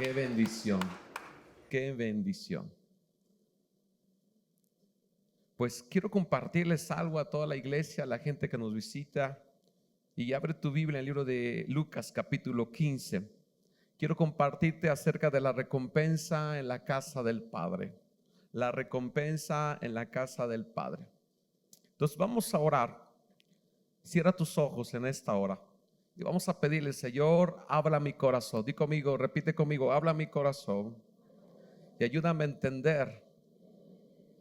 Qué bendición, qué bendición. Pues quiero compartirles algo a toda la iglesia, a la gente que nos visita. Y abre tu Biblia en el libro de Lucas capítulo 15. Quiero compartirte acerca de la recompensa en la casa del Padre. La recompensa en la casa del Padre. Entonces vamos a orar. Cierra tus ojos en esta hora y vamos a pedirle: Señor, habla mi corazón. Di conmigo, repite conmigo: habla mi corazón y ayúdame a entender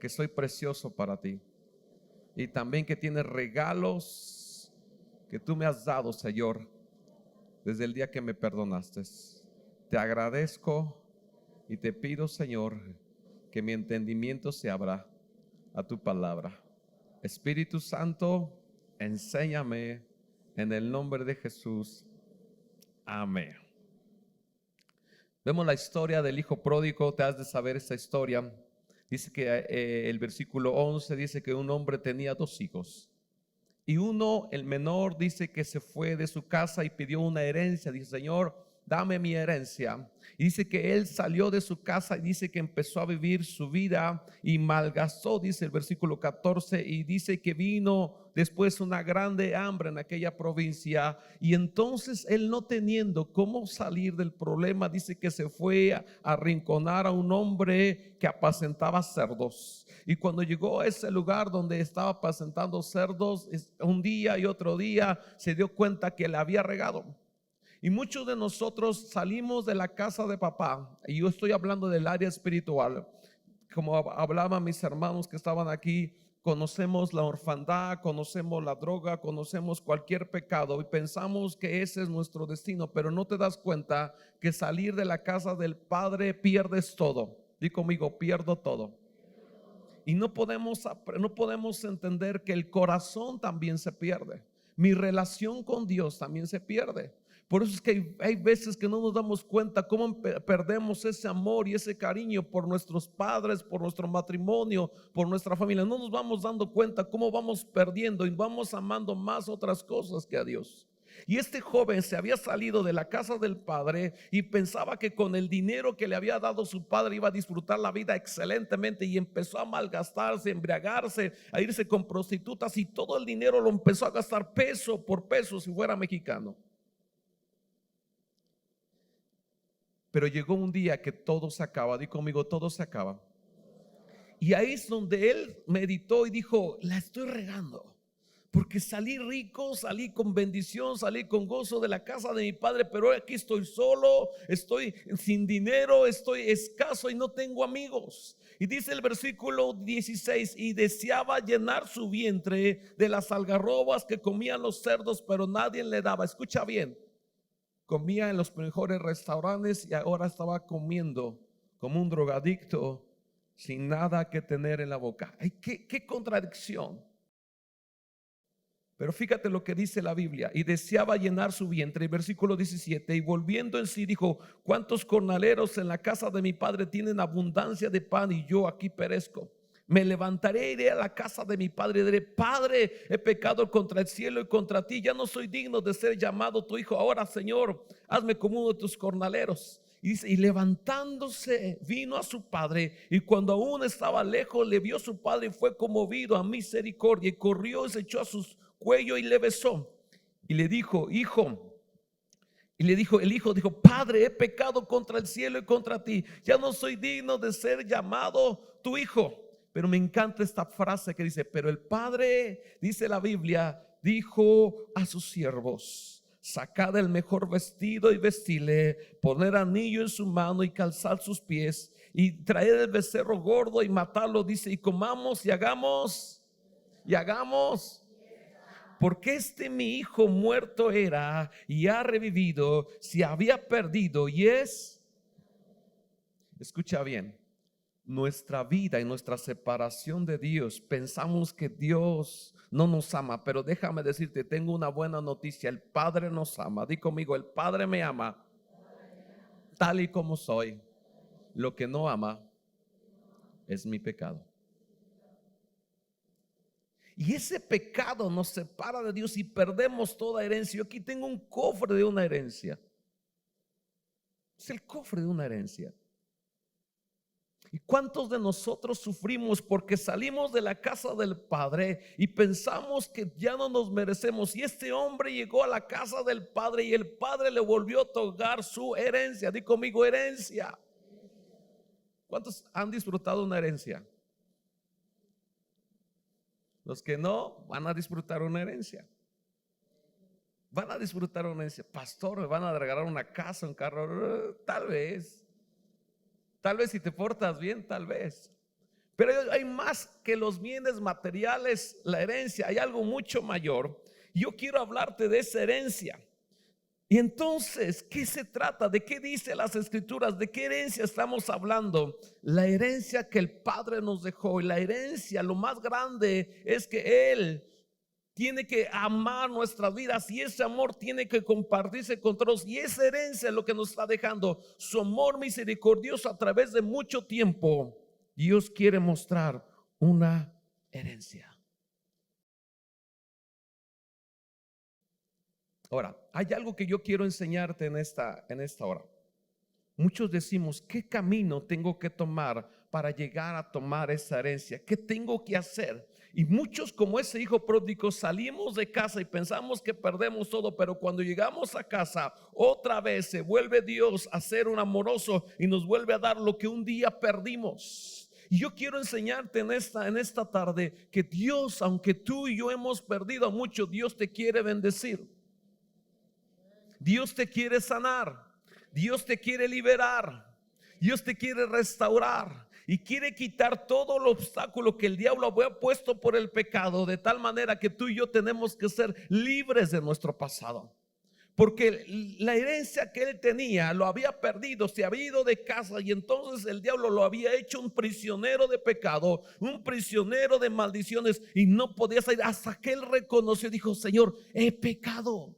que soy precioso para ti y también que tienes regalos que tú me has dado, Señor, desde el día que me perdonaste. Te agradezco y te pido, Señor, que mi entendimiento se abra a tu palabra. Espíritu Santo, enséñame en el nombre de Jesús. Amén. Vemos la historia del hijo pródigo. Te has de saber esta historia. Dice que el versículo 11 dice que un hombre tenía dos hijos. Y uno, el menor, dice que se fue de su casa y pidió una herencia. Dice: Señor, dame mi herencia. Y dice que él salió de su casa y dice que empezó a vivir su vida y malgastó, dice el versículo 14, y dice que vino después una grande hambre en aquella provincia. Y entonces él, no teniendo cómo salir del problema, dice que se fue a arrinconar a un hombre que apacentaba cerdos. Y cuando llegó a ese lugar donde estaba apacentando cerdos, un día y otro día se dio cuenta que le había regado. Y muchos de nosotros salimos de la casa de papá, y yo estoy hablando del área espiritual. Como hablaban mis hermanos que estaban aquí, conocemos la orfandad, conocemos la droga, conocemos cualquier pecado y pensamos que ese es nuestro destino, pero no te das cuenta que salir de la casa del Padre pierdes todo. Di conmigo: pierdo todo. Y no podemos entender que el corazón también se pierde. Mi relación con Dios también se pierde. Por eso es que hay veces que no nos damos cuenta cómo perdemos ese amor y ese cariño por nuestros padres, por nuestro matrimonio, por nuestra familia. No nos vamos dando cuenta cómo vamos perdiendo y vamos amando más otras cosas que a Dios. Y este joven se había salido de la casa del padre y pensaba que con el dinero que le había dado su padre iba a disfrutar la vida excelentemente, y empezó a malgastarse, a embriagarse, a irse con prostitutas, y todo el dinero lo empezó a gastar peso por peso si fuera mexicano. Pero llegó un día que todo se acaba. Di conmigo: todo se acaba. Y ahí es donde él meditó y dijo: la estoy regando, porque salí rico, salí con bendición, salí con gozo de la casa de mi padre, pero aquí estoy solo, estoy sin dinero, estoy escaso y no tengo amigos. Y dice el versículo 16: y deseaba llenar su vientre de las algarrobas que comían los cerdos, pero nadie le daba. Escucha bien: comía en los mejores restaurantes y ahora estaba comiendo como un drogadicto sin nada que tener en la boca. Ay, qué contradicción. Pero fíjate lo que dice la Biblia: y deseaba llenar su vientre. Versículo 17: y volviendo en sí dijo: ¿cuántos jornaleros en la casa de mi padre tienen abundancia de pan y yo aquí perezco? Me levantaré, iré a la casa de mi padre y diré: Padre, he pecado contra el cielo y contra ti, ya no soy digno de ser llamado tu hijo. Ahora, Señor, hazme como uno de tus jornaleros. Y dice: y levantándose vino a su padre, y cuando aún estaba lejos le vio su padre y fue conmovido a misericordia, y corrió y se echó a su cuello y le besó. Y le dijo: hijo. Y le dijo el hijo, dijo: Padre, he pecado contra el cielo y contra ti, ya no soy digno de ser llamado tu hijo. Pero me encanta esta frase que dice: pero el padre, dice la Biblia, dijo a sus siervos: sacad el mejor vestido y vestile, poner anillo en su mano y calzad sus pies, y traer el becerro gordo y matarlo. Dice: y comamos y hagamos. Porque mi hijo muerto era y ha revivido, se había perdido y es. Escucha bien: nuestra vida y nuestra separación de Dios, pensamos que Dios no nos ama, pero déjame decirte, tengo una buena noticia: el Padre nos ama. Di conmigo: el Padre me ama tal y como soy. Lo que no ama es mi pecado. Y ese pecado nos separa de Dios y perdemos toda herencia. Yo aquí tengo un cofre de una herencia. Es el cofre de una herencia. ¿Y cuántos de nosotros sufrimos porque salimos de la casa del Padre y pensamos que ya no nos merecemos? Y este hombre llegó a la casa del Padre y el Padre le volvió a otorgar su herencia. Di conmigo, herencia. ¿Cuántos han disfrutado una herencia? Los que no van a disfrutar una herencia. Van a disfrutar una herencia. Pastor, me van a regalar una casa, un carro. Tal vez. Tal vez si te portas bien, tal vez. Pero hay más que los bienes materiales, la herencia. Hay algo mucho mayor. Yo quiero hablarte de esa herencia. Y entonces, ¿qué se trata? ¿De qué dice las escrituras? ¿De qué herencia estamos hablando? La herencia que el Padre nos dejó. Y la herencia, lo más grande es que Él tiene que amar nuestras vidas y ese amor tiene que compartirse con todos. Y esa herencia es lo que nos está dejando, su amor misericordioso a través de mucho tiempo. Dios quiere mostrar una herencia. Ahora, hay algo que yo quiero enseñarte en esta hora. Muchos decimos, ¿qué camino tengo que tomar para llegar a tomar esa herencia? ¿Qué tengo que hacer? Y muchos, como ese hijo pródigo, salimos de casa y pensamos que perdemos todo, pero cuando llegamos a casa, otra vez se vuelve Dios a ser un amoroso y nos vuelve a dar lo que un día perdimos. Y yo quiero enseñarte en esta tarde que Dios, aunque tú y yo hemos perdido mucho, Dios te quiere bendecir. Dios te quiere sanar. Dios te quiere liberar. Dios te quiere restaurar y quiere quitar todo el obstáculo que el diablo había puesto por el pecado, de tal manera que tú y yo tenemos que ser libres de nuestro pasado. Porque la herencia que él tenía lo había perdido, se había ido de casa y entonces el diablo lo había hecho un prisionero de pecado, un prisionero de maldiciones y no podía salir hasta que él reconoció y dijo: Señor, he pecado.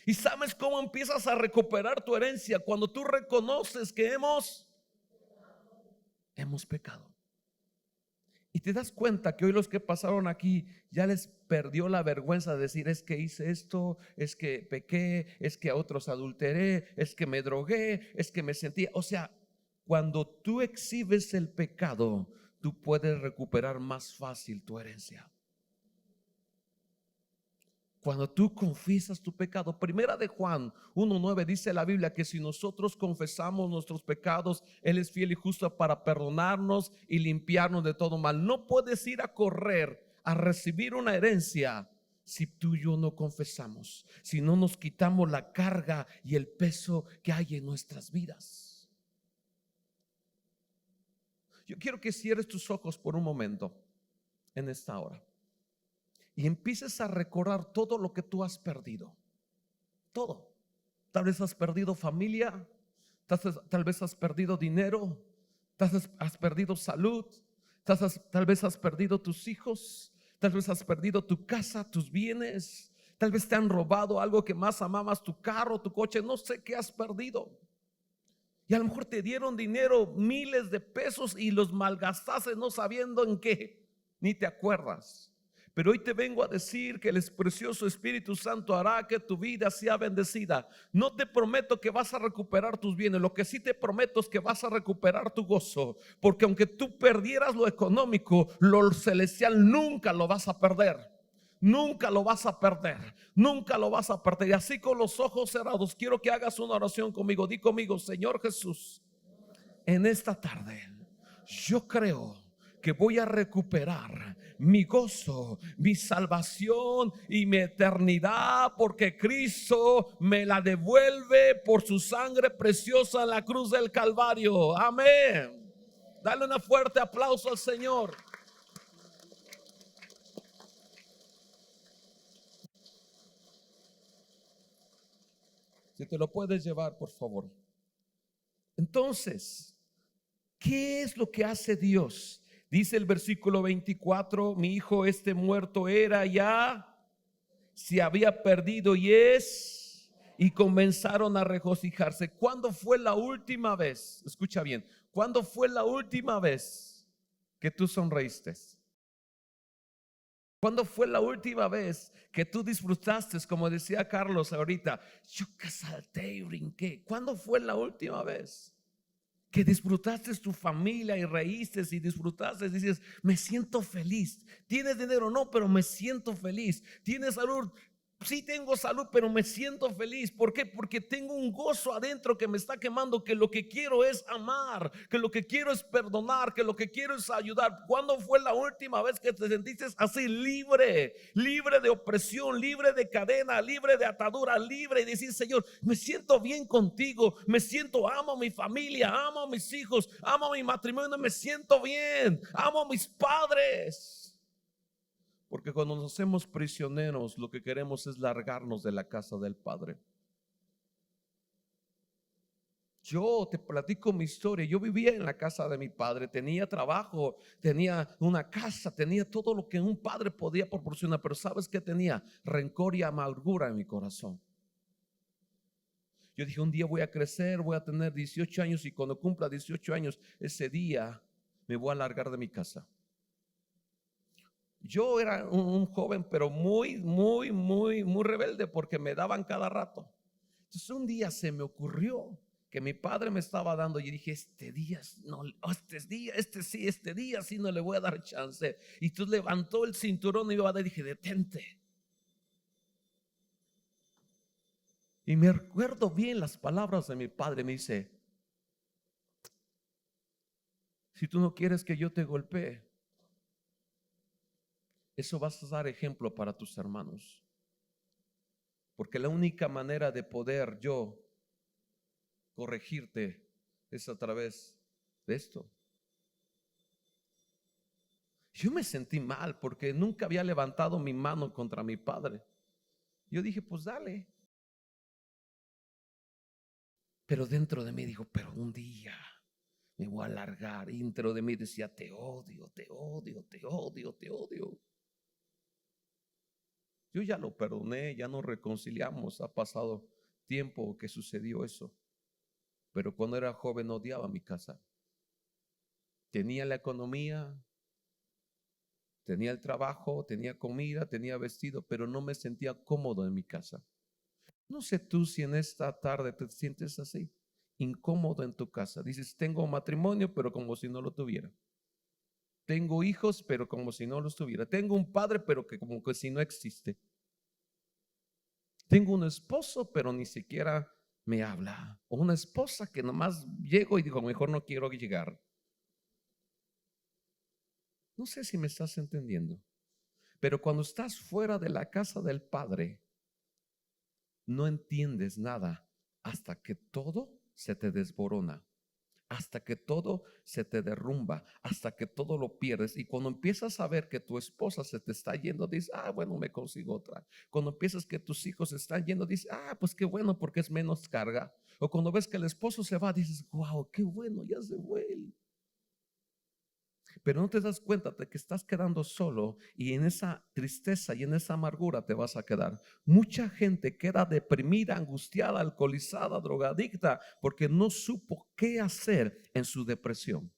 ¿Y sabes cómo empiezas a recuperar tu herencia? Cuando tú reconoces que hemos pecado. Y te das cuenta que hoy los que pasaron aquí ya les perdió la vergüenza de decir: es que hice esto, es que pequé, es que a otros adulteré, es que me drogué, es que me sentí. O sea, cuando tú exhibes el pecado, tú puedes recuperar más fácil tu herencia. Cuando tú confiesas tu pecado. Primera de Juan 1:9 dice la Biblia que si nosotros confesamos nuestros pecados, Él es fiel y justo para perdonarnos y limpiarnos de todo mal. No puedes ir a correr a recibir una herencia si tú y yo no confesamos, si no nos quitamos la carga y el peso que hay en nuestras vidas. Yo quiero que cierres tus ojos por un momento en esta hora y empieces a recordar todo lo que tú has perdido. Todo. Tal vez has perdido familia, tal vez has perdido dinero, has perdido salud, tal vez has perdido tus hijos, tal vez has perdido tu casa, tus bienes, tal vez te han robado algo que más amabas, tu carro, tu coche, no sé qué has perdido. Y a lo mejor te dieron dinero, miles de pesos, y los malgastaste no sabiendo en qué, ni te acuerdas. Pero hoy te vengo a decir que el precioso Espíritu Santo hará que tu vida sea bendecida. No te prometo que vas a recuperar tus bienes. Lo que sí te prometo es que vas a recuperar tu gozo. Porque aunque tú perdieras lo económico, lo celestial nunca lo vas a perder. Nunca lo vas a perder. Nunca lo vas a perder. Y así, con los ojos cerrados, quiero que hagas una oración conmigo. Di conmigo: Señor Jesús, en esta tarde yo creo que voy a recuperar mi gozo, mi salvación y mi eternidad, porque Cristo me la devuelve por su sangre preciosa en la cruz del Calvario. Amén. Dale un fuerte aplauso al Señor. Si te lo puedes llevar, por favor. Entonces, ¿qué es lo que hace Dios? Dice el versículo 24: mi hijo este muerto era, ya se había perdido y es. Y comenzaron a regocijarse. ¿Cuándo fue la última vez? Escucha bien. ¿Cuándo fue la última vez que tú sonreíste? ¿Cuándo fue la última vez que tú disfrutaste, como decía Carlos ahorita, yo que salté y brinqué? ¿Cuándo fue la última vez que disfrutaste tu familia y reíste y disfrutaste? Dices, me siento feliz. ¿Tienes dinero? No, pero me siento feliz. ¿Tienes salud? Sí tengo salud, pero me siento feliz. ¿Por qué? Porque tengo un gozo adentro que me está quemando, que lo que quiero es amar, que lo que quiero es perdonar, que lo que quiero es ayudar. ¿Cuándo fue la última vez que te sentiste así libre, libre de opresión, libre de cadena, libre de atadura, libre y decir, Señor, me siento bien contigo, me siento, amo a mi familia, amo a mis hijos, amo a mi matrimonio, me siento bien, amo a mis padres? Porque cuando nos hacemos prisioneros, lo que queremos es largarnos de la casa del Padre. Yo te platico mi historia. Yo vivía en la casa de mi padre, tenía trabajo, tenía una casa, tenía todo lo que un padre podía proporcionar. Pero ¿sabes qué tenía? Rencor y amargura en mi corazón. Yo dije, un día voy a crecer, voy a tener 18 años y cuando cumpla 18 años, ese día me voy a largar de mi casa. Yo era un joven, pero muy rebelde, porque me daban cada rato. Entonces un día se me ocurrió que mi padre me estaba dando y dije, este día no, este día sí no le voy a dar chance. Y entonces levantó el cinturón y me dije, detente. Y me recuerdo bien las palabras de mi padre. Me dice, si tú no quieres que yo te golpee, eso vas a dar ejemplo para tus hermanos. Porque la única manera de poder yo corregirte es a través de esto. Yo me sentí mal porque nunca había levantado mi mano contra mi padre. Yo dije, pues dale. Pero dentro de mí dijo, pero un día me voy a largar. Y dentro de mí decía, te odio, te odio, te odio, te odio. Yo ya lo perdoné, ya nos reconciliamos. Ha pasado tiempo que sucedió eso. Pero cuando era joven odiaba mi casa. Tenía la economía, tenía el trabajo, tenía comida, tenía vestido, pero no me sentía cómodo en mi casa. No sé tú si en esta tarde te sientes así, incómodo en tu casa. Dices, tengo matrimonio, pero como si no lo tuviera. Tengo hijos, pero como si no los tuviera. Tengo un padre, pero que como que si no existe. Tengo un esposo, pero ni siquiera me habla. O una esposa que nomás llego y digo, mejor no quiero llegar. No sé si me estás entendiendo. Pero cuando estás fuera de la casa del Padre, no entiendes nada hasta que todo se te desborona, hasta que todo se te derrumba, hasta que todo lo pierdes. Y cuando empiezas a ver que tu esposa se te está yendo, dices, ah, bueno, me consigo otra. Cuando empiezas que tus hijos se están yendo, dices, ah, pues qué bueno, porque es menos carga. O cuando ves que el esposo se va, dices, wow, qué bueno, ya se fue él. Pero no te das cuenta de que estás quedando solo, y en esa tristeza y en esa amargura te vas a quedar. Mucha gente queda deprimida, angustiada, alcoholizada, drogadicta, porque no supo qué hacer en su depresión.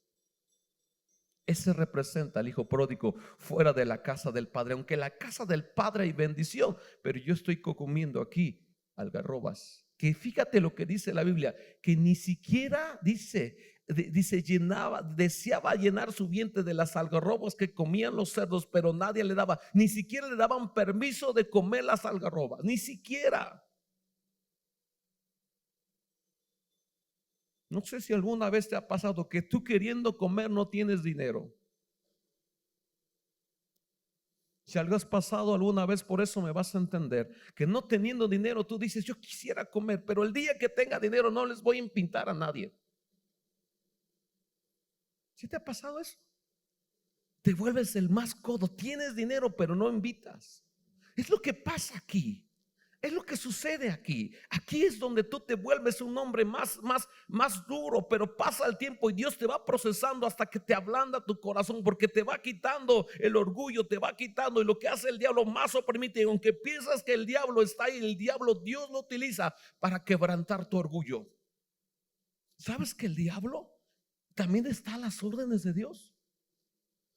Ese representa al hijo pródigo fuera de la casa del padre. Aunque en la casa del padre hay bendición, pero yo estoy comiendo aquí algarrobas. Que fíjate lo que dice la Biblia, que ni siquiera dice deseaba llenar su vientre de las algarrobas que comían los cerdos, pero nadie le daba, ni siquiera le daban permiso de comer las algarrobas, ni siquiera. No sé si alguna vez te ha pasado que tú queriendo comer no tienes dinero. Si algo has pasado alguna vez por eso, me vas a entender que no teniendo dinero tú dices, yo quisiera comer, pero el día que tenga dinero no les voy a invitar a nadie. ¿Sí te ha pasado eso? Te vuelves el más codo, tienes dinero pero no invitas. Es lo que pasa aquí. Es lo que sucede aquí. Aquí es donde tú te vuelves un hombre más duro, pero pasa el tiempo y Dios te va procesando hasta que te ablanda tu corazón, porque te va quitando el orgullo, te va quitando, y lo que hace el diablo más oprimido. Y aunque piensas que el diablo está ahí, el diablo Dios lo utiliza para quebrantar tu orgullo. ¿Sabes que el diablo también está a las órdenes de Dios?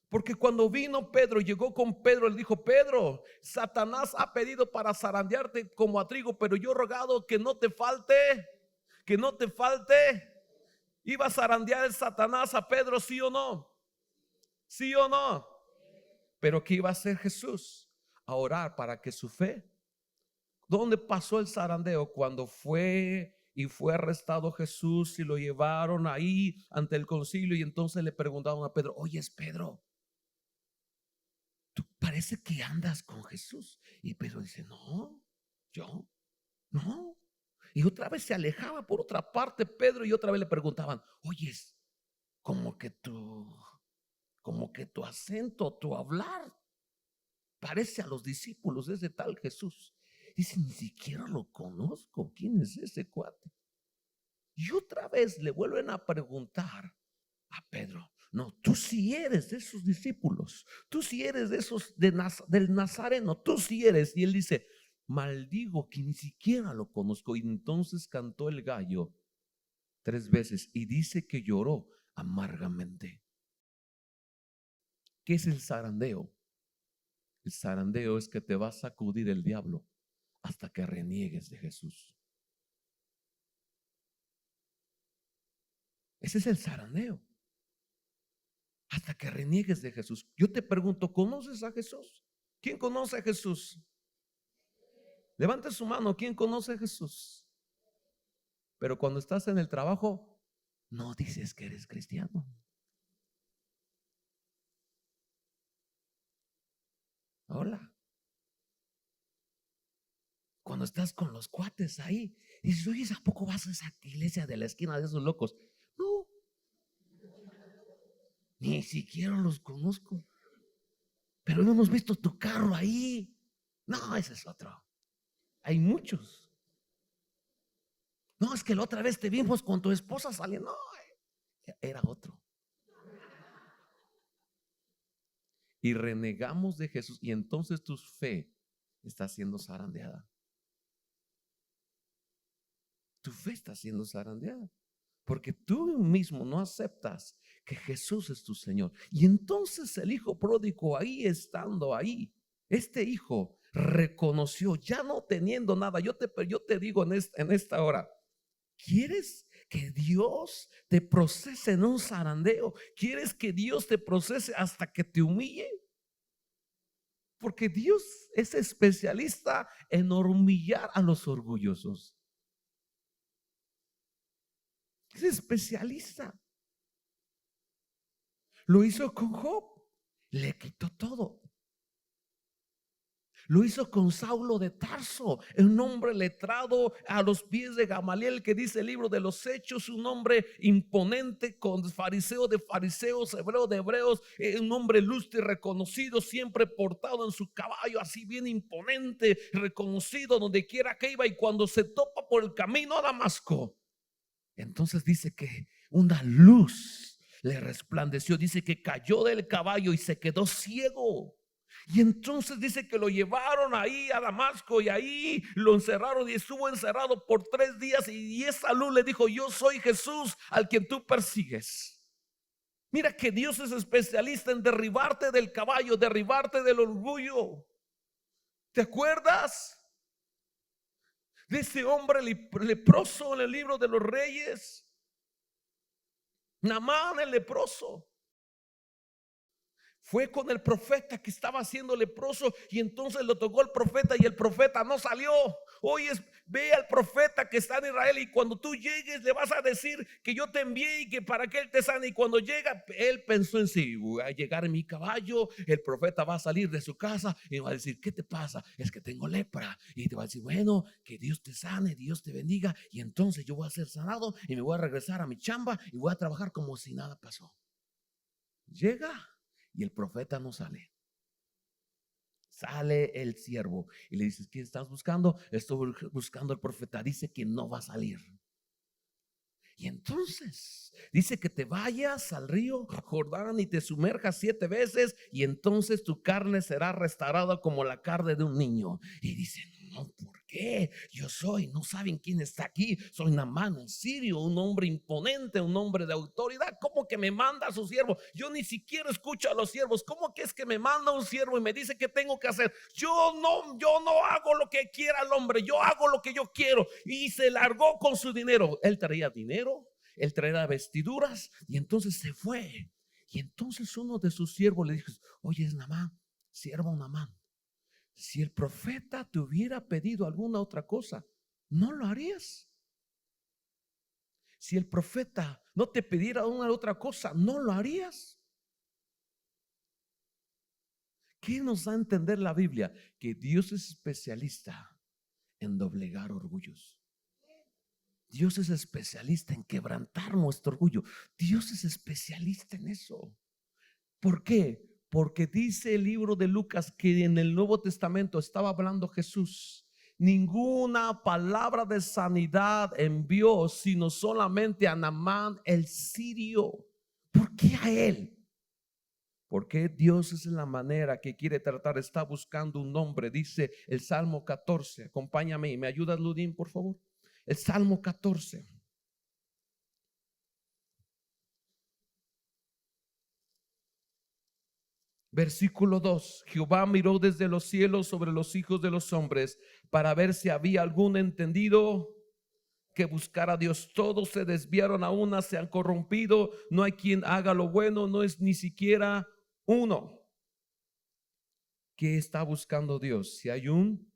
Porque cuando vino Pedro, llegó con Pedro, le dijo: Pedro, Satanás ha pedido para zarandearte como a trigo, pero yo he rogado que no te falte, que no te falte. ¿Iba a zarandear el Satanás a Pedro, sí o no? ¿Sí o no? Pero ¿qué iba a hacer Jesús? A orar para que su fe. ¿Dónde pasó el zarandeo? Cuando fue arrestado Jesús y lo llevaron ahí ante el concilio, y entonces le preguntaron a Pedro: oye, es Pedro, tú parece que andas con Jesús. Y Pedro dice: no, yo no. Y otra vez se alejaba por otra parte Pedro, y otra vez le preguntaban: oye, como que tu acento, tu hablar parece a los discípulos de ese tal Jesús. Dice: ni siquiera lo conozco, ¿quién es ese cuate? Y otra vez le vuelven a preguntar a Pedro: no, tú sí eres de esos discípulos, tú sí eres de esos del Nazareno, tú sí eres. Y él dice: maldigo que ni siquiera lo conozco. Y entonces cantó el gallo 3 veces y dice que lloró amargamente. ¿Qué es el zarandeo? El zarandeo es que te va a sacudir el diablo hasta que reniegues de Jesús. Ese es el zarandeo, hasta que reniegues de Jesús. Yo te pregunto: ¿conoces a Jesús? ¿Quién conoce a Jesús? Levante su mano. ¿Quién conoce a Jesús? Pero cuando estás en el trabajo, no dices que eres cristiano. Hola. Cuando estás con los cuates ahí, dices: oye, ¿a poco vas a esa iglesia de la esquina de esos locos? No, ni siquiera los conozco, pero no hemos visto tu carro ahí. No, ese es otro. Hay muchos. No, es que la otra vez te vimos con tu esposa saliendo. No, era otro. Y renegamos de Jesús, y entonces tu fe está siendo zarandeada. Tu fe está siendo zarandeada porque tú mismo no aceptas que Jesús es tu Señor. Y entonces el hijo pródigo, ahí estando ahí, este hijo reconoció, ya no teniendo nada. Yo te digo en esta hora: ¿quieres que Dios te procese en un zarandeo? ¿Quieres que Dios te procese hasta que te humille? Porque Dios es especialista en humillar a los orgullosos. Es especialista. Lo hizo con Job, le quitó todo. Lo hizo con Saulo de Tarso, un hombre letrado a los pies de Gamaliel, que dice el libro de los Hechos, un hombre imponente, con fariseo de fariseos, hebreo de hebreos, un hombre lustre y reconocido, siempre portado en su caballo, así bien imponente, reconocido donde quiera que iba. Y cuando se topa por el camino a Damasco, entonces dice que una luz le resplandeció, dice que cayó del caballo y se quedó ciego. Y entonces dice que lo llevaron ahí a Damasco, y ahí lo encerraron, y estuvo encerrado por 3 días. Y esa luz le dijo: yo soy Jesús al quien tú persigues. Mira que Dios es especialista en derribarte del caballo, derribarte del orgullo. ¿Te acuerdas de ese hombre leproso en el libro de los Reyes? Naamán el leproso. Fue con el profeta que estaba siendo leproso, y entonces lo tocó el profeta y el profeta no salió. Oye, ve al profeta que está en Israel, y cuando tú llegues le vas a decir que yo te envié y que para que él te sane. Y cuando llega, él pensó en sí: voy a llegar en mi caballo, el profeta va a salir de su casa y va a decir: ¿qué te pasa? Es que tengo lepra. Y te va a decir: bueno, que Dios te sane, Dios te bendiga. Y entonces yo voy a ser sanado y me voy a regresar a mi chamba y voy a trabajar como si nada pasó. Llega y el profeta no sale. Sale el siervo y le dice: ¿qué estás buscando? Estoy buscando al profeta. Dice que no va a salir. Y entonces dice que te vayas al río Jordán y te sumerjas 7 veces, y entonces tu carne será restaurada como la carne de un niño. Y dice: no, ¿por qué? Yo soy, no saben quién está aquí. Soy Naamán, un sirio, un hombre imponente, un hombre de autoridad. ¿Cómo que me manda a su siervo? Yo ni siquiera escucho a los siervos. ¿Cómo que es que me manda un siervo y me dice qué tengo que hacer? Yo no hago lo que quiera el hombre, yo hago lo que yo quiero. Y se largó con su dinero. Él traía dinero, él traía vestiduras, y entonces se fue. Y entonces uno de sus siervos le dijo: oye, Naamán, siervo Naamán, si el profeta te hubiera pedido alguna otra cosa, ¿no lo harías? Si el profeta no te pidiera una otra cosa, ¿no lo harías? ¿Qué nos da a entender la Biblia? Que Dios es especialista en doblegar orgullos. Dios es especialista en quebrantar nuestro orgullo. Dios es especialista en eso. ¿Por qué? Porque dice el libro de Lucas que en el Nuevo Testamento estaba hablando Jesús. Ninguna palabra de sanidad envió, sino solamente a Naamán el sirio. ¿Por qué a él? Porque Dios es la manera que quiere tratar. Está buscando un hombre. Dice el Salmo 14. Acompáñame y me ayudas, Ludín, por favor. El Salmo 14. Versículo 2. Jehová miró desde los cielos sobre los hijos de los hombres para ver si había algún entendido que buscara a Dios. Todos se desviaron, a una se han corrompido. No hay quien haga lo bueno, no es ni siquiera uno. ¿Qué está buscando Dios? Si hay un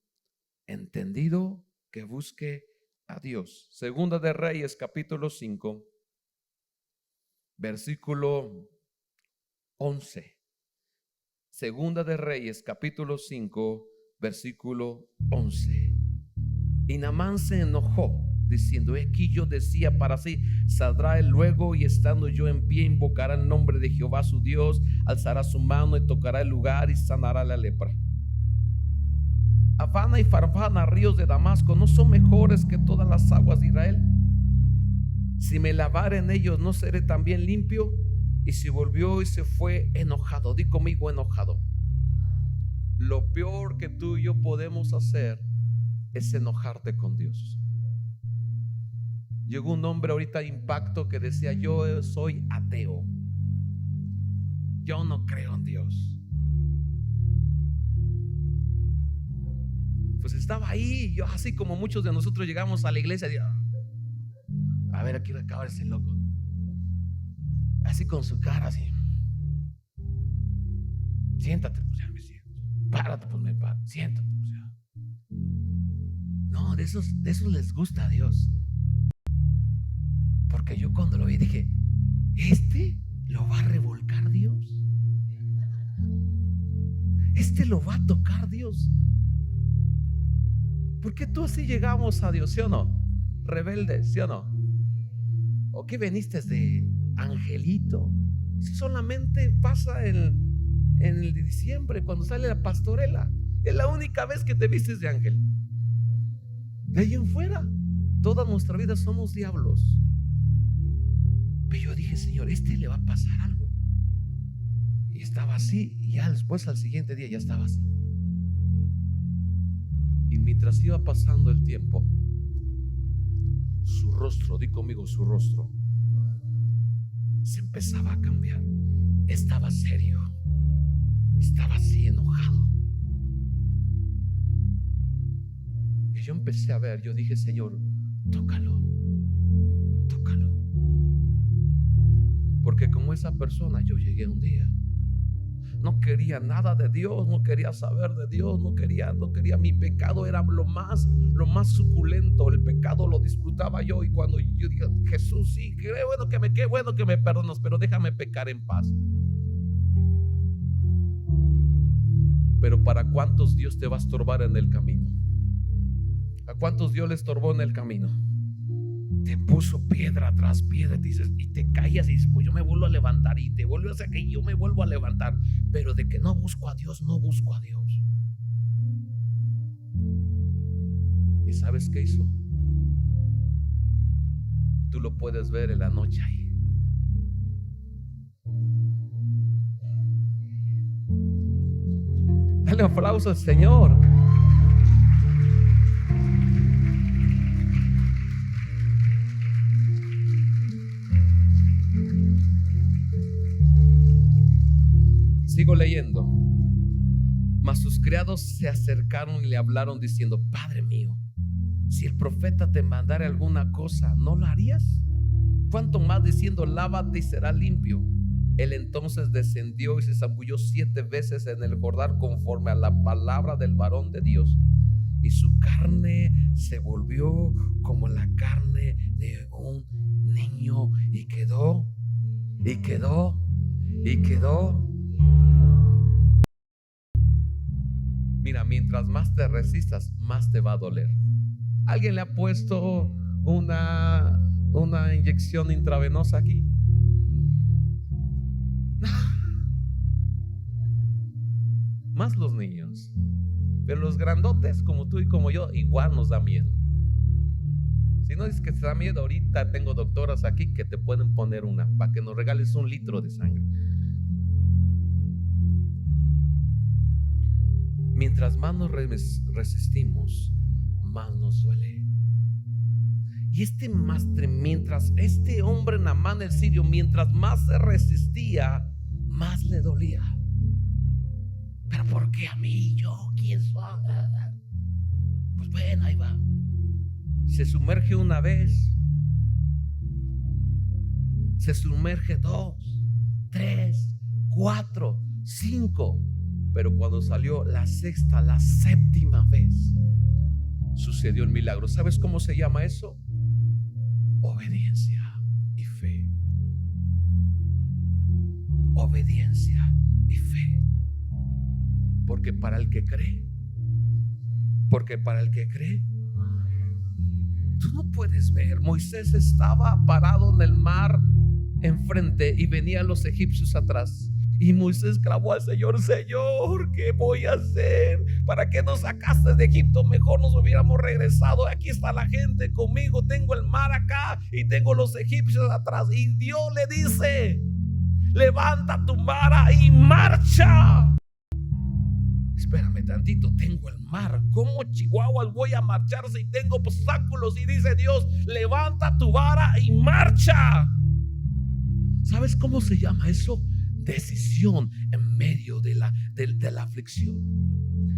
entendido que busque a Dios. Segunda de Reyes, capítulo 5, versículo 11. Segunda de Reyes, capítulo 5, versículo 11. Y Naamán se enojó, diciendo: aquí yo decía para sí, saldrá él luego, y estando yo en pie invocará el nombre de Jehová su Dios, alzará su mano y tocará el lugar y sanará la lepra. Abana y Farfana, ríos de Damasco, ¿no son mejores que todas las aguas de Israel? Si me lavare en ellos, ¿no seré también limpio? Y se volvió y se fue enojado. Di conmigo, enojado. Lo peor que tú y yo podemos hacer es enojarte con Dios. Llegó un hombre ahorita a Impacto que decía: yo soy ateo, yo no creo en Dios. Pues estaba ahí. Yo, así como muchos de nosotros llegamos a la iglesia, a ver, aquí va a acabar ese loco, así con su cara así. Siéntate, pues ya me siento. Párate, pues me paro. Siéntate, pues ya. No, de esos les gusta a Dios. Porque yo cuando lo vi dije: ¿este lo va a revolcar Dios? ¿Este lo va a tocar Dios? Porque tú así llegamos a Dios, ¿sí o no? Rebeldes, ¿sí o no? ¿O qué veniste de angelito? Si solamente pasa en el de diciembre, cuando sale la pastorela, es la única vez que te vistes de ángel. De ahí en fuera, toda nuestra vida somos diablos. Pero yo dije: Señor, este le va a pasar algo. Y estaba así, y ya después al siguiente día ya estaba así. Y mientras iba pasando el tiempo, su rostro, di conmigo, su rostro se empezaba a cambiar. Estaba serio, estaba así enojado. Y yo empecé a ver, yo dije: Señor, tócalo, tócalo. Porque como esa persona yo llegué un día, no quería nada de Dios, no quería saber de Dios, no quería. Mi pecado era lo más suculento. El pecado lo disfrutaba yo. Y cuando yo dije: Jesús, sí, qué bueno que me perdonas, pero déjame pecar en paz. Pero ¿para cuántos Dios te va a estorbar en el camino? ¿A cuántos Dios le estorbó en el camino? Te puso piedra tras piedra, y te caías y dices: pues yo me vuelvo a levantar, y te vuelves a caer y yo me vuelvo a levantar. Pero de que no busco a Dios, no busco a Dios. ¿Y sabes qué hizo? Tú lo puedes ver en la noche ahí. Dale aplauso al Señor. Sigo leyendo. Mas sus criados se acercaron y le hablaron diciendo: Padre mío, si el profeta te mandara alguna cosa, ¿no lo harías? Cuanto más diciendo: lávate y será limpio. Él entonces descendió y se zambulló 7 veces en el Jordán conforme a la palabra del varón de Dios, y su carne se volvió como la carne de un niño, y quedó. Mira, mientras más te resistas, más te va a doler. ¿Alguien le ha puesto una inyección intravenosa aquí? Más los niños. Pero los grandotes como tú y como yo, igual nos da miedo. Si no dices que te da miedo, ahorita tengo doctoras aquí que te pueden poner una para que nos regales 1 litro de sangre. Mientras más nos resistimos, más nos duele. Y mientras este hombre Naamán el sirio, mientras más se resistía, más le dolía. Pero ¿por qué a mí? ¿Yo quién soy? Pues bueno, ahí va. Se sumerge una vez, se sumerge 2, 3, 4, 5. Pero cuando salió la 6ª, la 7ª vez, sucedió el milagro. ¿Sabes cómo se llama eso? Obediencia y fe. Obediencia y fe. Porque para el que cree, tú no puedes ver. Moisés estaba parado en el mar enfrente y venían los egipcios atrás. Y Moisés clamó al Señor: Señor, ¿qué voy a hacer? ¿Para qué nos sacaste de Egipto? Mejor nos hubiéramos regresado. Aquí está la gente conmigo. Tengo el mar acá y tengo los egipcios atrás. Y Dios le dice: levanta tu vara y marcha. Espérame tantito, tengo el mar. ¿Cómo chihuahuas voy a marchar si tengo obstáculos? Y dice Dios: levanta tu vara y marcha. ¿Sabes cómo se llama eso? Decisión en medio de la aflicción.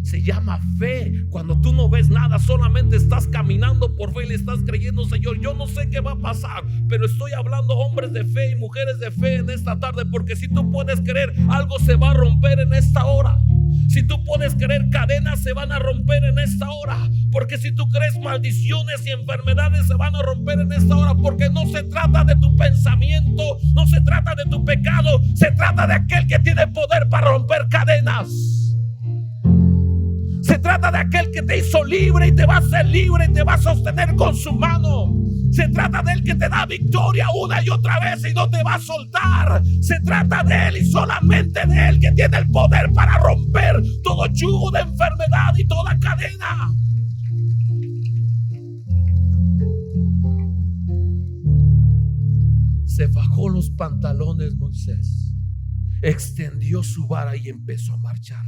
Se llama fe. Cuando tú no ves nada, solamente estás caminando por fe y le estás creyendo: Señor, yo no sé qué va a pasar, pero estoy hablando hombres de fe y mujeres de fe en esta tarde, porque si tú puedes creer, algo se va a romper en esta hora. Si tú puedes creer, cadenas se van a romper en esta hora. Porque si tú crees, maldiciones y enfermedades se van a romper en esta hora. Porque no se trata de tu pensamiento, no se trata de tu pecado, se trata de aquel que tiene poder para romper cadenas. Se trata de aquel que te hizo libre y te va a hacer libre y te va a sostener con su mano. Se trata de él que te da victoria una y otra vez y no te va a soltar. Se trata de él y solamente de él, que tiene el poder para romper todo yugo de enfermedad y toda cadena. Se bajó los pantalones Moisés, extendió su vara y empezó a marchar.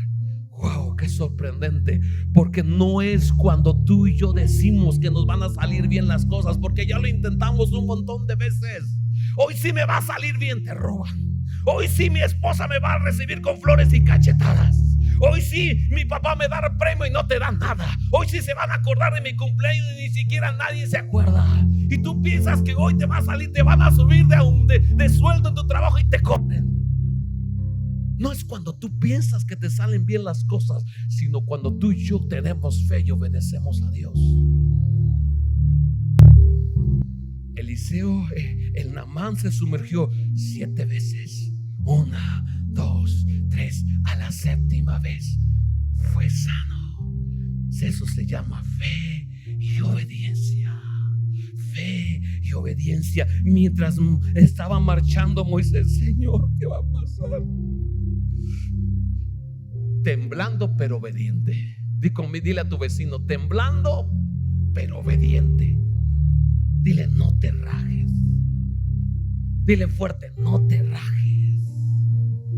Wow, qué sorprendente, porque no es cuando tú y yo decimos que nos van a salir bien las cosas, porque ya lo intentamos un montón de veces. Hoy sí me va a salir bien, te roban. Hoy sí mi esposa me va a recibir con flores y cachetadas. Hoy sí mi papá me da el premio y no te da nada. Hoy sí se van a acordar de mi cumpleaños y ni siquiera nadie se acuerda. Y tú piensas que hoy te va a salir, te van a subir de sueldo en tu trabajo y te corren. No es cuando tú piensas que te salen bien las cosas, sino cuando tú y yo tenemos fe y obedecemos a Dios. Eliseo, el Naamán se sumergió 7 veces. 1, 2, 3. A la 7ª vez fue sano. Eso se llama fe y obediencia. Fe y obediencia. Mientras estaba marchando Moisés: Señor, ¿qué va a pasar? Temblando pero obediente. Dile a tu vecino: temblando pero obediente. Dile: no te rajes. Dile fuerte: no te rajes.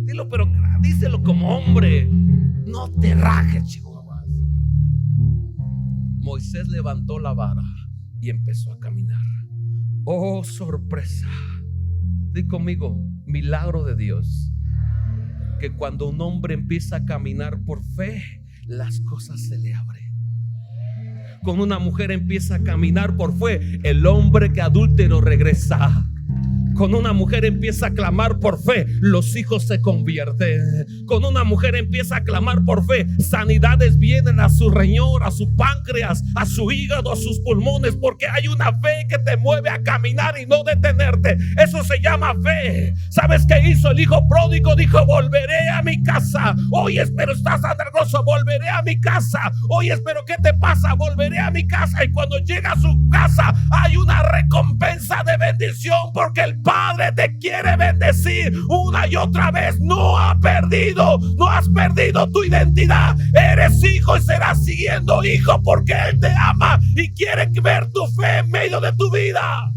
Dilo, pero díselo como hombre: no te rajes, chihuahuas. Moisés levantó la vara y empezó a caminar. Oh, sorpresa. Di conmigo: milagro de Dios. que cuando un hombre empieza a caminar por fe, las cosas se le abren. Cuando una mujer empieza a caminar por fe, el hombre que adúltero regresa. Cuando una mujer empieza a clamar por fe, los hijos se convierten. Cuando una mujer empieza a clamar por fe, sanidades vienen a su riñón, a su páncreas, a su hígado, a sus pulmones, porque hay una fe que te mueve a caminar y no detenerte. Eso se llama fe. ¿Sabes qué hizo el hijo pródigo? Dijo: volveré a mi casa. Oye, pero estás aterroso. Volveré a mi casa. Oye, pero ¿qué te pasa? Volveré a mi casa. Y cuando llega a su casa, hay una recompensa de bendición, porque el Padre te quiere bendecir una y otra vez. No has perdido tu identidad. Eres hijo y serás siguiendo hijo, porque Él te ama y quiere ver tu fe en medio de tu vida.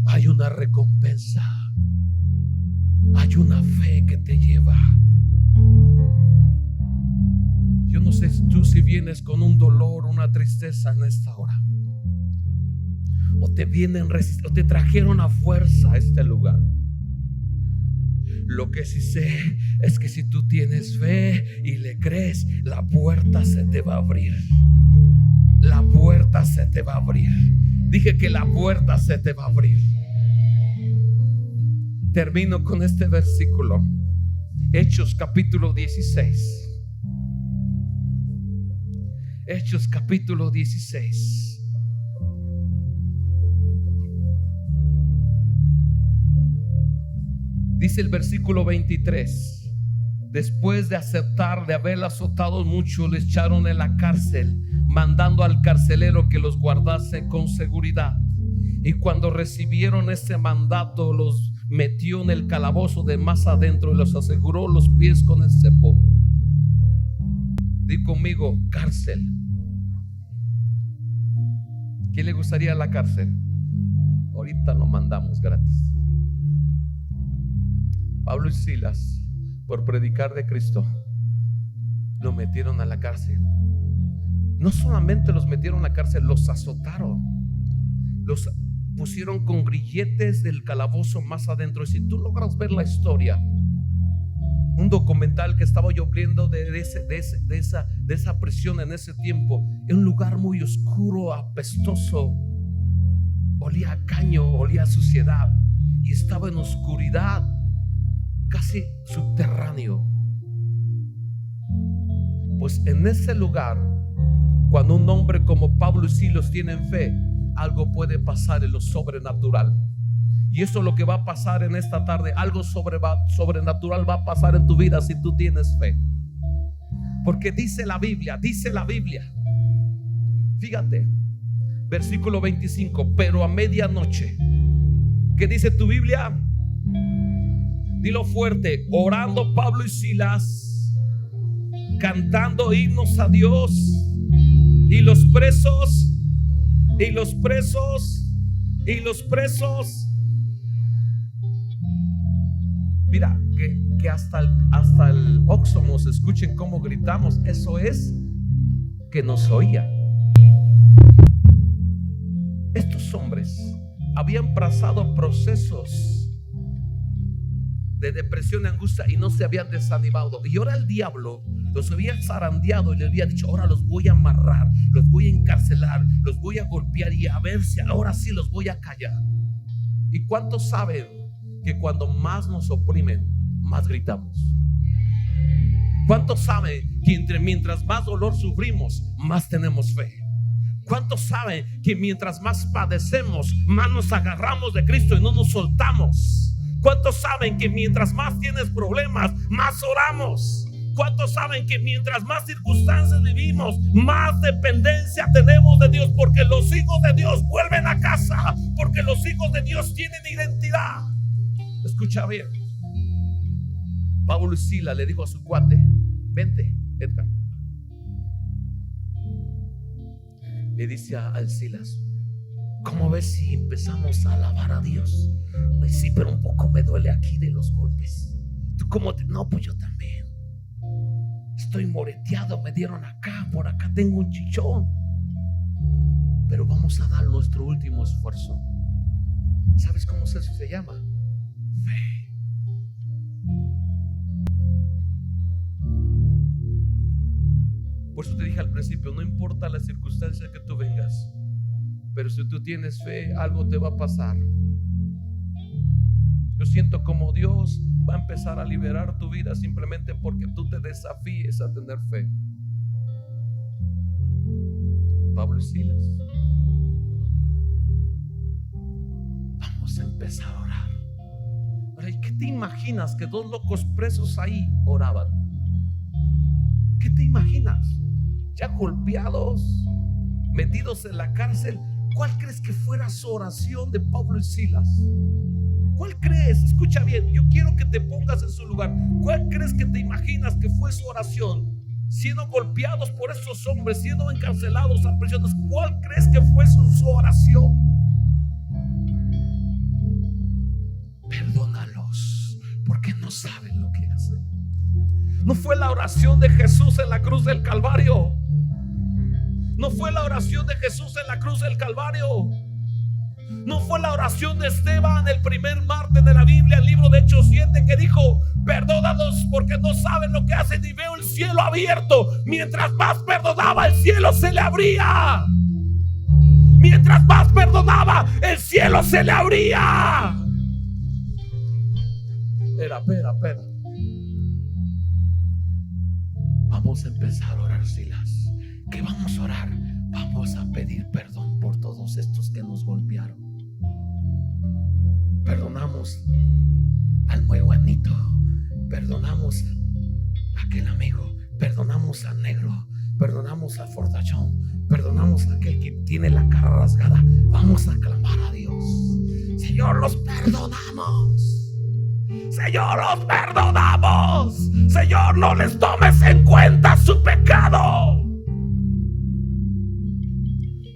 Hay una recompensa. Hay una fe que te lleva. Yo no sé tú si vienes con un dolor, una tristeza en esta hora, o te trajeron a fuerza a este lugar. Lo que sí sé es que si tú tienes fe y le crees, la puerta se te va a abrir. La puerta se te va a abrir. Dije que la puerta se te va a abrir. Termino con este versículo. Hechos capítulo 16. Hechos capítulo 16. Dice el versículo 23: después de aceptar de haber azotado mucho, le echaron en la cárcel, mandando al carcelero que los guardase con seguridad. Y cuando recibieron ese mandato, los metió en el calabozo de más adentro y los aseguró los pies con el cepo. Di conmigo: cárcel. ¿Quién le gustaría la cárcel? Ahorita lo mandamos gratis. Pablo y Silas, por predicar de Cristo, lo metieron a la cárcel. No solamente los metieron a la cárcel, los azotaron, los pusieron con grilletes del calabozo más adentro. Y si tú logras ver la historia, un documental que estaba yo viendo de esa prisión en ese tiempo, en un lugar muy oscuro, apestoso, olía a caño, olía a suciedad, y estaba en oscuridad, casi subterráneo. Pues en ese lugar, cuando un hombre como Pablo y Silas tienen fe, algo puede pasar en lo sobrenatural. Y eso es lo que va a pasar en esta tarde. Algo sobrenatural va a pasar en tu vida si tú tienes fe. Porque dice la Biblia, fíjate, versículo 25: pero a medianoche. ¿Qué dice tu Biblia? Dilo fuerte: orando Pablo y Silas, cantando himnos a Dios, y los presos mira, que hasta el Oxomos escuchen cómo gritamos. Eso es que nos oía. Estos hombres habían pasado procesos de depresión y angustia y no se habían desanimado. Y ahora el diablo los había zarandeado y les había dicho: ahora los voy a amarrar, los voy a encarcelar, los voy a golpear, y a ver si ahora sí los voy a callar. ¿Y cuántos saben que cuando más nos oprimen, más gritamos? ¿Cuántos saben que mientras más dolor sufrimos, más tenemos fe? ¿Cuántos saben que mientras más padecemos, más nos agarramos de Cristo y no nos soltamos? ¿Cuántos saben que mientras más tienes problemas, más oramos? ¿Cuántos saben que mientras más circunstancias vivimos, más dependencia tenemos de Dios? Porque los hijos de Dios vuelven a casa, porque los hijos de Dios tienen identidad. Escucha bien. Pablo y Silas le dijo a su cuate: vente, Edgar. Le dice al Silas: ¿cómo ves si empezamos a alabar a Dios? Pues sí, pero un poco me duele aquí de los golpes. ¿Tú cómo te...? No, pues yo también. Estoy moreteado, me dieron acá, por acá tengo un chichón. pero vamos a dar nuestro último esfuerzo. ¿Sabes cómo eso se llama? Fe. Por eso te dije al principio, no importa la circunstancia que tú vengas, pero si tú tienes fe, algo te va a pasar. Yo siento como Dios va a empezar a liberar tu vida simplemente porque tú te desafíes a tener fe. Pablo y Silas, vamos a empezar a orar. Ahora, ¿y qué te imaginas que dos locos presos ahí oraban? ¿Qué te imaginas? Ya golpeados, metidos en la cárcel. ¿Cuál crees que fuera su oración de Pablo y Silas? ¿Cuál crees? Escucha bien, yo quiero que te pongas en su lugar. ¿Cuál crees que te imaginas que fue su oración? Siendo golpeados por esos hombres, siendo encarcelados a prisiones, ¿cuál crees que fue su oración? Perdónalos, porque no saben lo que hacen. ¿No fue la oración de Jesús en la cruz del Calvario? ¿No fue la oración de Jesús en la cruz del Calvario? ¿No fue la oración de Esteban el primer martes de la Biblia, el libro de Hechos 7, que dijo: perdónanos porque no saben lo que hacen? Y veo el cielo abierto. Mientras más perdonaba, el cielo se le abría. Mientras más perdonaba, el cielo se le abría. Espera. Vamos a empezar a orar, Silas. ¿Qué vamos a orar? Vamos a pedir perdón por todos estos que nos golpearon. Perdonamos al muy buenito, perdonamos a aquel amigo, perdonamos al negro, perdonamos al fortachón, perdonamos a aquel que tiene la cara rasgada. Vamos a clamar a Dios. Señor, los perdonamos. Señor, los perdonamos. Señor, no les tomes en cuenta su pecado.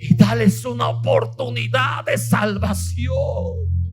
Y dales una oportunidad de salvación.